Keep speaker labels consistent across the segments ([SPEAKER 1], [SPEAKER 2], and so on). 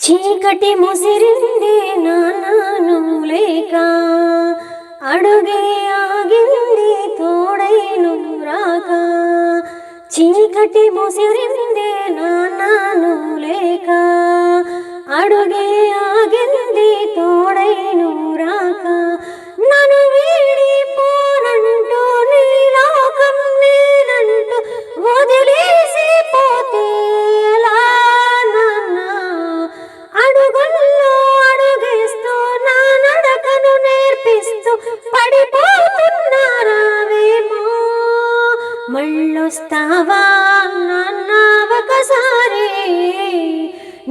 [SPEAKER 1] చీకటి ముసిరిందే నాన్నను లేక, అడుగే ఆగింది తోడై నువ్వు రాక. చీకటి ముసిరిందే నాన్నను లేక, అడుగే ఆగింది తోడై నువ్వు రాక. నన్ను వీడిపోనంటూ నీ లోకం నేనంటూ వదిలేసి పోతే ఎలా నాన్న? అడుగుల్లో అడుగేస్తూ నా నడకను నేర్పిస్తూ పడిపోతున్నారావేమో. మళ్ళొస్తావా నాన్న ఒకసారి,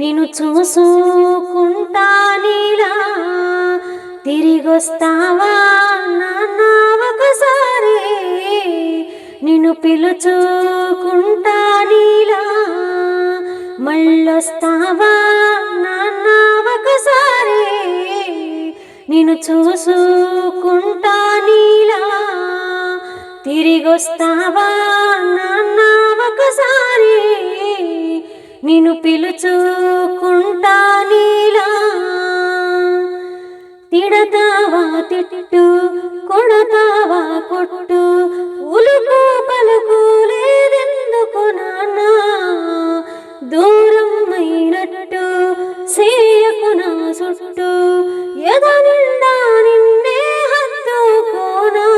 [SPEAKER 1] నిన్ను చూసుకుంటా నీలా. తిరిగొస్తావా నాన్న ఒకసారి, నిన్ను పిలుచుకుంటా నీలా. మళ్ళొస్తావా నాన్న ఒకసారి, నిన్ను చూసుకుంటా నీలా. తిరిగొస్తావా నాన్న ఒకసారి, నిన్ను పిలుచుకుంటా నీలా. తిడతావా తిట్టు, కొడతావా కొట్టు, ఉలుకు పలుకు లేదెందుకు నాన్న? దూరం అయినట్టు సేయకు నా చుట్టూ, ఎదనిండా నిన్నే హత్తుకోనా.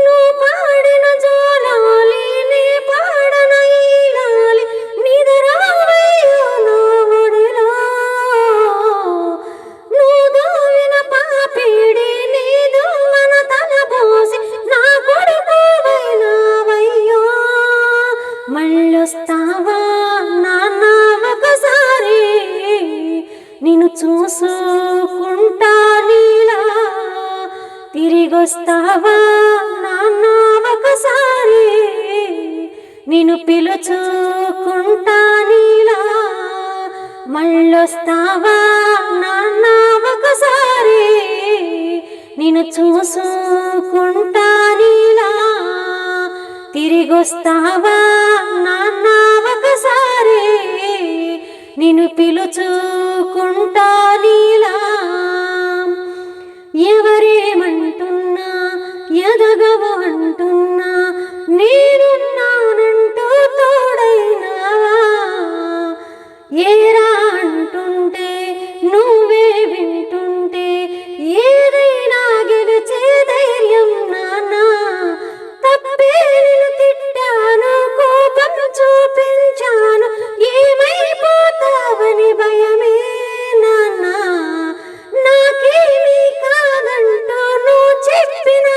[SPEAKER 1] నువ్వు పాడిన జోలాలి నీ పాడన ఈలాలి, నిదరావయ్యో నా ఒడిలో. నువ్వు దూవిన పాపిడి నీదు మన తలబోసి నా కొడుకువైనావయ్యో. మళ్ళొస్తావా నాన్న ఒకసారి, నిన్ను చూసుకుంటా నీలా. తిరిగొస్తావా నాన్న ఒకసారి, నిన్ను పిలుచుకుంటా నీలా. మళ్ళొస్తావా నాన్న ఒకసారి, నిన్ను చూసుకుంటా నీలా. తిరిగొస్తావా నాన్న ఒకసారి, నిన్ను పిలుచుకుంటా నీలా. ఎవరేమంటున్నా ఎదగవు అంటున్నా, నేనున్నానంటూ తోడైనావా. ఏరా అంటుంటే నువ్వే వింటుంటే, ఏదైనా గెలిచే ధైర్యం నాన్న. తప్పే నిన్ను తిట్టాను, కోపం చూపించాను, ఏమైపోతావని భయమే నాన్న. నాకేమీ కాదంటూ నువ్వు చెప్పిన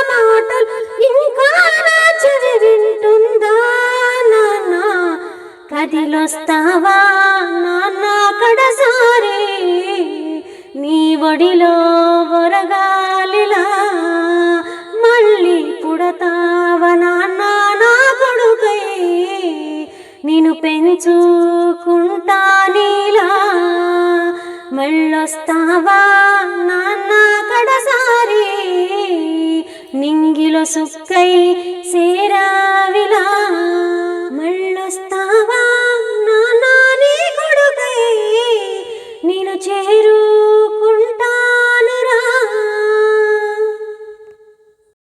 [SPEAKER 1] మాటలు ఇంకా నా చెవి వింటుందా నాన్న? కదిలొస్తావా నాన్న కడసారి, నీ ఒడిలో వరగాలిలా. మళ్ళీ పుడతావా నాన్న నా కొడుకై, నిన్ను పెంచుకుంటా నీలా. మళ్ళొస్తావా నాన్న కడసారి, నింగిలో సుక్కై